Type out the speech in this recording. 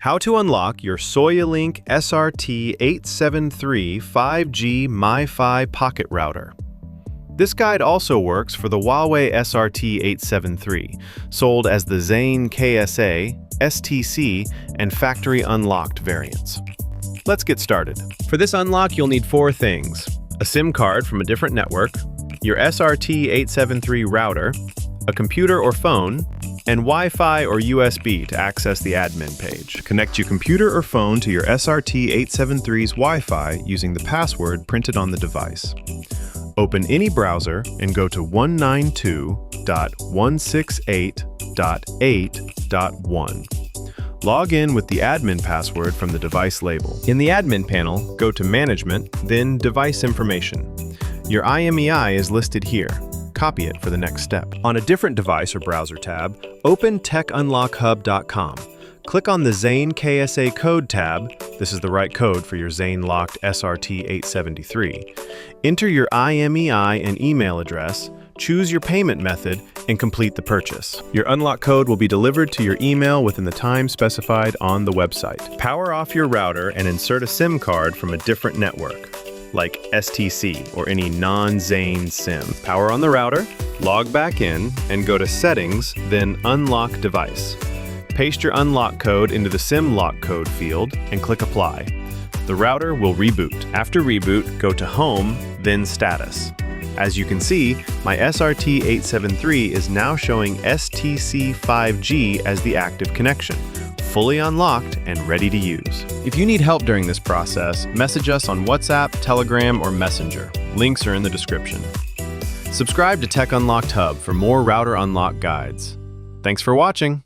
How to unlock your Soyealink SRT873 5G MiFi pocket router. This guide also works for the Huawei SRT873, sold as the Zain KSA, STC, and factory unlocked variants. Let's get started. For this unlock, you'll need four things: a SIM card from a different network, your SRT873 router, a computer or phone, and Wi-Fi or USB to access the admin page. Connect your computer or phone to your SRT873's Wi-Fi using the password printed on the device. Open any browser and go to 192.168.8.1. Log in with the admin password from the device label. In the admin panel, go to Management, then Device Information. Your IMEI is listed here. Copy it for the next step. On a different device or browser tab, open techunlockhub.com. Click on the Zain KSA Code tab. This is the right code for your Zain locked SRT873. Enter your IMEI and email address, choose your payment method, and complete the purchase. Your unlock code will be delivered to your email within the time specified on the website. Power off your router and insert a SIM card from a different network, like STC or any non-Zain SIM. Power on the router, log back in, and go to Settings, then Unlock Device. Paste your unlock code into the SIM lock code field and click Apply. The router will reboot. After reboot, go to Home, then Status. As you can see, my SRT873 is now showing STC 5G as the active connection, fully unlocked and ready to use. If you need help during this process, message us on WhatsApp, Telegram, or Messenger. Links are in the description. Subscribe to Tech Unlocked Hub for more router unlock guides. Thanks for watching.